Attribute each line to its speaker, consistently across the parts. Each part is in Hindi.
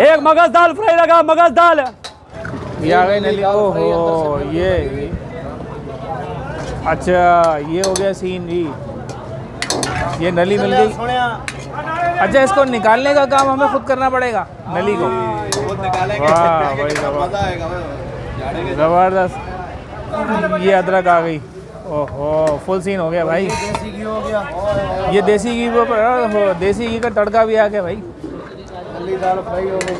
Speaker 1: एक मगज दाल फ्राई लगा, मगज दाल। ये आ गई नली। ओहो ये अच्छा ये हो गया सीन जी, ये नली मिल गई। अच्छा इसको निकालने का काम हमें खुद करना पड़ेगा नली को। वाह भाई ज़बरदस्त। ये अदरक आ गई। ओहो फुल सीन हो गया भाई।
Speaker 2: देसी घी हो गया,
Speaker 1: ये देसी घी पर देसी घी का तड़का भी आ गया भाई।
Speaker 2: नली दाल फ्राई हो गई।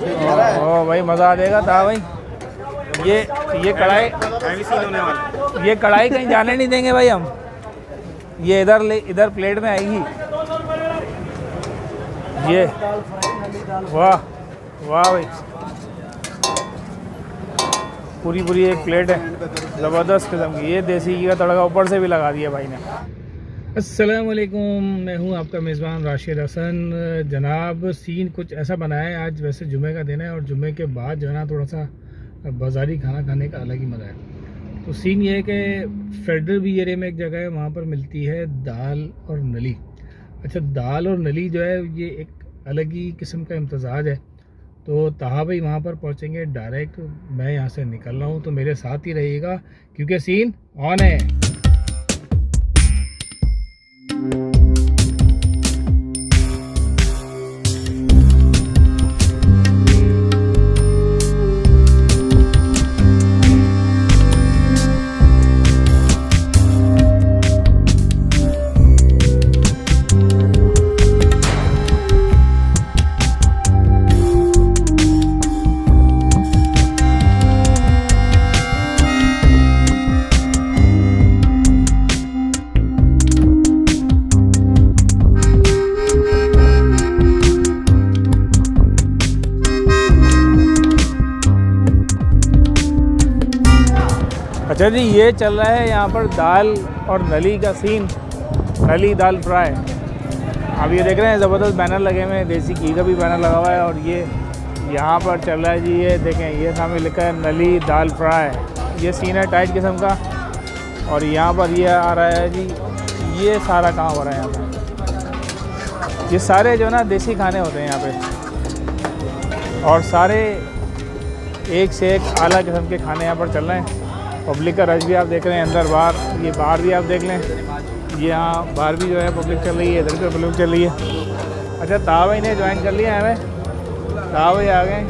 Speaker 1: ओ भाई मज़ा आ जाएगा था भाई। ये कढ़ाई, ये कढ़ाई कहीं जाने नहीं देंगे भाई हम। ये इधर प्लेट में आएगी ये। वाह वाह भाई, पूरी एक प्लेट है ज़बरदस्त किस्म की। ये देसी घी का तड़का ऊपर से भी लगा दिया भाई ने। अस्सलाम वालेकुम, मैं हूं आपका मेज़बान राशिद हसन। जनाब सीन कुछ ऐसा बनाया है आज, वैसे जुमे का दिन है और जुमे के बाद जो है ना थोड़ा सा बाज़ारी खाना खाने का अलग ही मज़ा है। तो सीन ये है कि फेडरल बी एरिया में एक जगह है, वहाँ पर मिलती है दाल और नली। अच्छा दाल और नली जो है ये एक अलग ही किस्म का इम्तज़ाज है। तो ताहा भाई वहाँ पर पहुँचेंगे डायरेक्ट। मैं यहाँ से निकल रहा हूँ तो मेरे साथ ही रहिएगा क्योंकि सीन ऑन है। अच्छा जी ये चल रहा है यहाँ पर दाल और नली का सीन, नली दाल फ्राई। अब ये देख रहे हैं ज़बरदस्त बैनर लगे हुए हैं, देसी घी का भी बैनर लगा हुआ है। और ये यहाँ पर चल रहा है जी, ये देखें ये सामने लिखा है नली दाल फ्राई। ये सीन है टाइट किस्म का। और यहाँ पर ये आ रहा है जी, ये सारा काम हो रहा है यहाँ पर। ये सारे जो है ना देसी खाने होते हैं यहाँ पे और सारे एक से एक आला किस्म के खाने यहाँ पर चल रहे हैं। पब्लिक का रश भी आप देख रहे हैं अंदर बाहर। ये बाहर भी आप देख लें, ये यहाँ बाहर भी जो है पब्लिक चल रही है, इधर भी पब्लिक चल रही है। अच्छा ताहा भाई ने ज्वाइन कर लिया हमें, ताहा भाई आ गए।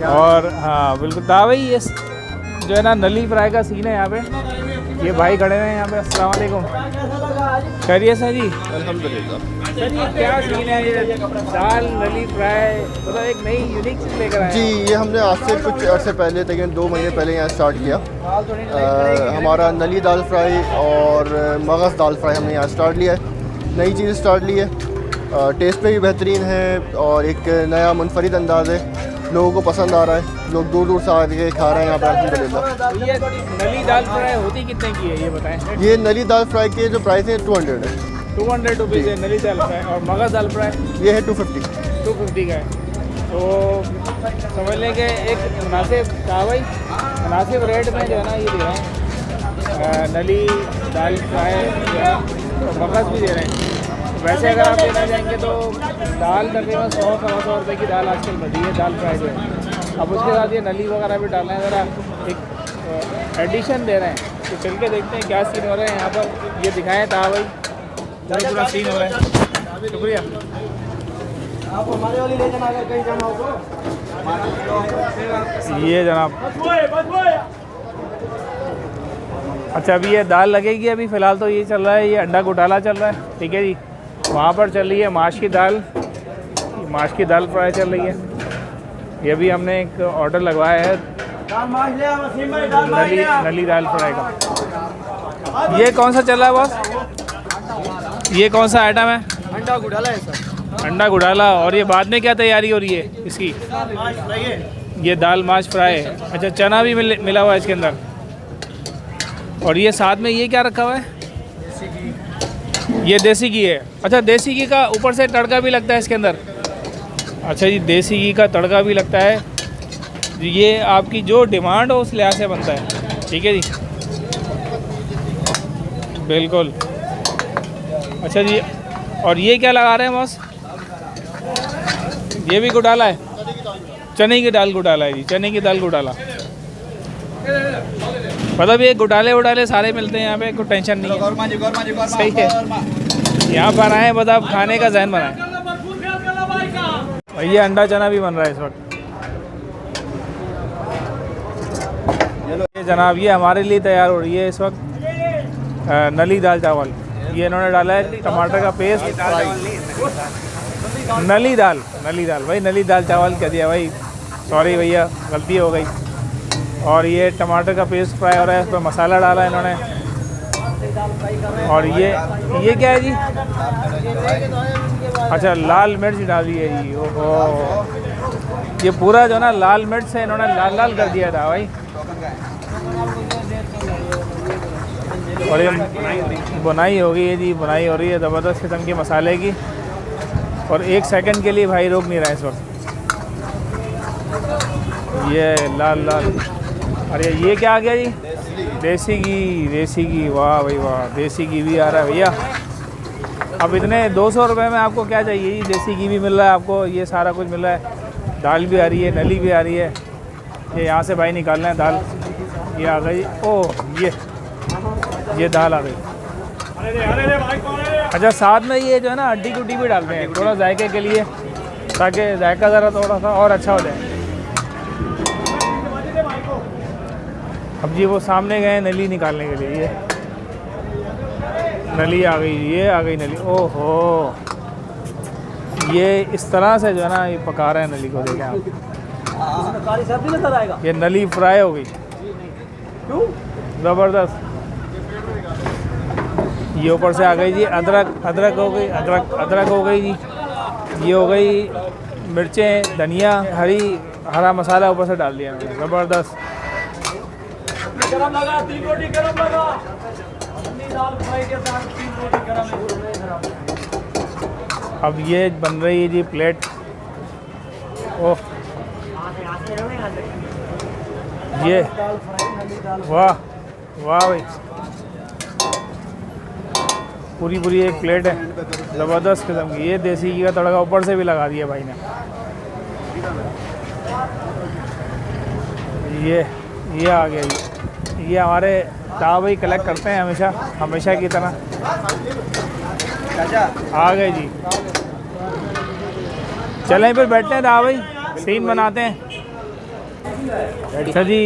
Speaker 1: और हाँ बिल्कुल ताहा भाई ये जो है ना नली फ्राई का सीन है यहाँ पे। ये भाई खड़े हैं यहाँ पे। अस्सलाम वालेकुम, खैरियत है जी?
Speaker 2: अल्हम्दुलिल्लाह।
Speaker 1: सर ये क्या सीन है, ये दाल नली फ्राई मतलब एक नई यूनिक चीज़ लेकर आए
Speaker 2: जी ये हमने आज से कुछ अर्से पहले तकरीबन 2 महीने पहले यहाँ स्टार्ट किया। हमारा नली दाल फ्राई और मगज़ दाल फ्राई हमने यहाँ स्टार्ट लिया है। नई चीज़ स्टार्ट ली है, टेस्ट पे भी बेहतरीन है और एक नया मुनफरिद अंदाज़ है, लोगों को पसंद आ रहा है। लोग दूर दूर से आके खा रहे हैं यहाँ पर अल्हम्दुलिल्लाह।
Speaker 1: ये नली दाल फ्राई होती कितने की है ये बताएं?
Speaker 2: ये नली दाल फ्राई के जो प्राइस है 200 है।
Speaker 1: 200 रुपीज़ है नली दाल फ्राई। और मगज़ दाल फ्राई
Speaker 2: ये है 250।
Speaker 1: 250 का है। तो समझ लें कि एक मुनासिब भाई मुनासिब रेट में जो है ना ये दे रहे हैं नली दाल फ्राई जो है तो मगज़ भी दे रहे हैं। वैसे अगर आप लेना जाएंगे तो दाल तकरीबन 100-125 रुपये की दाल आजकल बढ़ी है दाल फ्राई जो है। अब उसके साथ ये नली वगैरह भी डालना है, ज़रा एक एडिशन दे रहे हैं। तो चल के देखते हैं क्या सीन हो रहे हैं यहाँ पर। ये दिखाएं ताहा भाई पूरा सीन हो रहा है। शुक्रिया।
Speaker 2: आप हमारे वाली ले जाना अगर कहीं जाना हो तो।
Speaker 1: ये जनाब अच्छा अभी ये दाल लगेगी। अभी फ़िलहाल तो ये चल रहा है, ये अंडा घोटाला चल रहा है, ठीक है जी। वहाँ पर चल रही है माश की दाल, माश की दाल फ्राई चल रही है। ये भी हमने एक ऑर्डर लगवाया है नली दाल फ्राई का। ये कौन सा चल रहा है बॉस, ये कौन सा आइटम है?
Speaker 2: अंडा घोटाला है सर।
Speaker 1: अंडा घोटाला। और ये बाद में क्या तैयारी हो रही है इसकी? ये दाल माश फ्राई है। अच्छा चना भी मिला हुआ है इसके अंदर। और ये साथ में ये क्या रखा हुआ है? ये देसी घी है। अच्छा देसी घी का ऊपर से तड़का भी लगता है इसके अंदर। अच्छा जी देसी घी का तड़का भी लगता है। ये आपकी जो डिमांड हो उस लिहाज से बनता है, ठीक है जी बिल्कुल। अच्छा जी और ये क्या लगा रहे हैं बॉस? ये भी घोटाला है, चने की दाल घोटाला है जी, चने की दाल घोटाला। मतलब ये घोटाले सारे मिलते हैं यहाँ पे, कोई टेंशन नहीं है। सही है, यहाँ पर आए बस आप खाने का जहन बनाएं। भैया अंडा चना भी बन रहा है इस वक्त। ये जनाब ये हमारे लिए तैयार हो रही है इस वक्त नली दाल चावल। ये इन्होंने डाला है टमाटर का पेस्ट, नली दाल भाई, नली दाल चावल कह दिया भाई, सॉरी भैया गलती हो गई। और ये टमाटर का पेस्ट फ्राई हो रहा है, इस पर मसाला डाला है इन्होंने। और ये क्या है जी? अच्छा लाल मिर्च डाली है जी। ओहो, ये पूरा जो ना लाल मिर्च से इन्होंने लाल कर दिया था भाई। और ये बुनाई हो गई है जी, बुनाई हो रही है ज़बरदस्त किस्म के मसाले की। और एक सेकंड के लिए भाई रोक नहीं रहा है इस वक्त। ये लाल। अरे ये क्या आ गया जी? देसी घी। वाह भाई वाह, देसी घी भी आ रहा है भैया। अब इतने 200 रुपये में आपको क्या चाहिए जी? देसी घी भी मिल रहा है आपको, ये सारा कुछ मिल रहा है, दाल भी आ रही है, नली भी आ रही है। ये यहाँ से भाई निकाल रहे हैं दाल, ये आ गई। ओह ये दाल आ गई। अच्छा साथ में ये जो है ना हड्डी गुड्डी भी डालते हैं थोड़ा जायके के लिए, ताकि जायका ज़रा थोड़ा सा और अच्छा हो जाए। अब जी वो सामने गए नली निकालने के लिए, ये नली आ गई, ये आ गई नली। ओहो, ये इस तरह से जो है ना ये पका रहे हैं नली को, देखें आप। ये नली फ्राई हो गई, ज़बरदस्त। ये ऊपर से आ गई जी अदरक हो गई, अदरक हो गई जी। ये हो गई मिर्चें, धनिया, हरा मसाला ऊपर से डाल दिया मैंने, ज़बरदस्त। अब ये बन रही है जी प्लेट। ओह ये वाह भाई, पूरी एक प्लेट है ज़बरदस्त किस्म की। ये देसी घी का तड़का ऊपर से भी लगा दिया भाई ने। ये आ गया जी। ये हमारे ता भाई कलेक्ट करते हैं हमेशा की तरह। आ गए जी, चलें फिर बैठते हैं ता भाई, सीन बनाते हैं। अच्छा जी,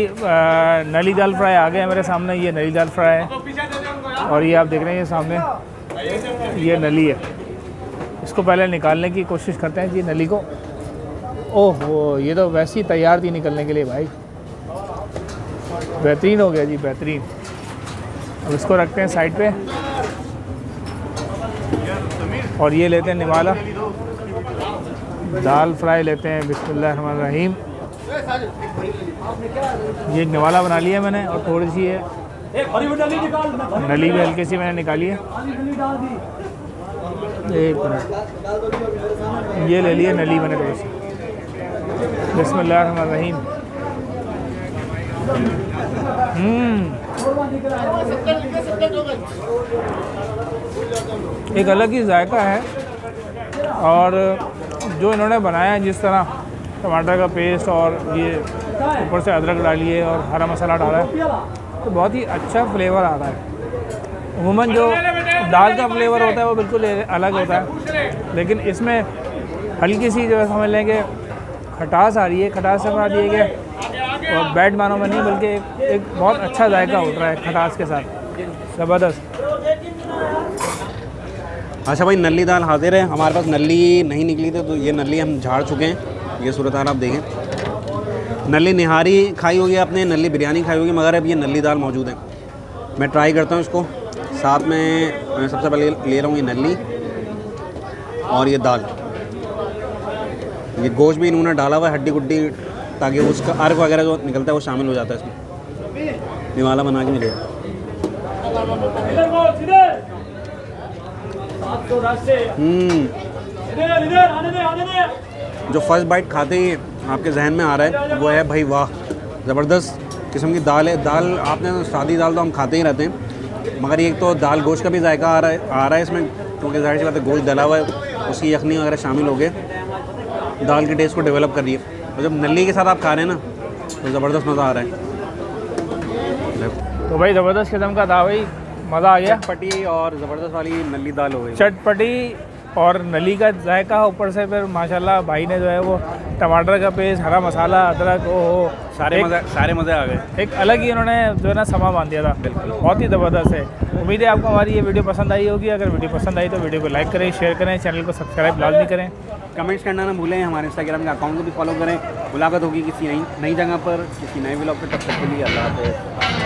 Speaker 1: नली दाल फ्राई आ गए मेरे सामने। ये नली दाल फ्राई है और ये आप देख रहे हैं ये सामने ये नली है। इसको पहले निकालने की कोशिश करते हैं जी नली को। ओहो, ये तो वैसे ही तैयार थी निकलने के लिए भाई, बेहतरीन हो गया जी, बेहतरीन। अब इसको रखते हैं साइड पे और ये लेते हैं निवाला दाल फ्राई लेते हैं। बिस्मिल्लाहिर्रहमानिर्रहीम। ये निवाला बना लिया मैंने और थोड़ी सी है नली भी हल्की सी मैंने निकाली है। एक मिनट, ये ले लिए नली मैंने थोड़ी सी। बिस्मिल्लाहिर्रहमानिर्रहीम। एक अलग ही जायका है। और जो इन्होंने बनाया है जिस तरह, टमाटर का पेस्ट और ये ऊपर से अदरक डालिए और हरा मसाला डाला है, तो बहुत ही अच्छा फ्लेवर आ रहा है। अमूमन जो दाल का फ्लेवर होता है वो बिल्कुल अलग होता है, लेकिन इसमें हल्की सी जो समझ लें कि खटास आ रही है। खटास से बना दिए गया और बैड मानो में नहीं, बल्कि एक बहुत अच्छा जायका उठ रहा है खटास के साथ, ज़बरदस्त।
Speaker 3: अच्छा भाई, नली दाल हाजिर है। हमारे पास नली नहीं निकली थी तो ये नली हम झाड़ चुके हैं। ये सूरत हाल आप देखें, नली निहारी खाई होगी आपने, नली बिरयानी खाई होगी, मगर अब ये नली दाल मौजूद है। मैं ट्राई करता हूँ इसको। साथ में सबसे पहले ले रहा हूँ ये नली और ये दाल। ये गोश्त भी इन्होंने डाला हुआ है, हड्डी गुड्डी, ताकि उसका अर्क वगैरह जो निकलता है वो शामिल हो जाता है इसमें। निवाला बना के मिलेगा। जो फर्स्ट बाइट खाते ही आपके जहन में आ रहा है वो है भाई वाह, ज़बरदस्त किस्म की दाल है। दाल आपने सादी दाल तो हम खाते ही रहते हैं, मगर एक तो दाल गोश्त का भी जायका आ रहा है इसमें, क्योंकि ज़ाहिर सी बात है गोश्त डला हुआ है, उसकी यखनी वगैरह शामिल हो गए। दाल के टेस्ट को डेवलप कर रही है। और जब नली के साथ आप खा रहे हैं ना तो ज़बरदस्त मज़ा आ रहा है।
Speaker 1: तो भाई ज़बरदस्त किस्म का था भाई, मज़ा आ गया।
Speaker 3: चटपटी और ज़बरदस्त वाली नली दाल हो गई।
Speaker 1: चटपटी और नली का जायका, ऊपर से फिर माशाल्लाह भाई ने जो है वो टमाटर का पेस्ट, हरा मसाला, अदरक, ओ
Speaker 3: सारे मज़े आ गए।
Speaker 1: एक अलग ही उन्होंने जो है ना समा बांध दिया था। बहुत ही ज़बरदस्त है। उम्मीद है आपको हमारी ये वीडियो पसंद आई होगी। अगर वीडियो पसंद आई तो वीडियो को लाइक करें, शेयर करें, चैनल को सब्सक्राइब लाजमी करें,
Speaker 3: कमेंट्स करना ना भूलें। हमारे इंस्टाग्राम के अकाउंट को भी फॉलो करें। मुलाकात होगी किसी नई जगह पर, किसी नए व्लॉग पे। तब तक के लिए अल्लाह हाफ़िज़।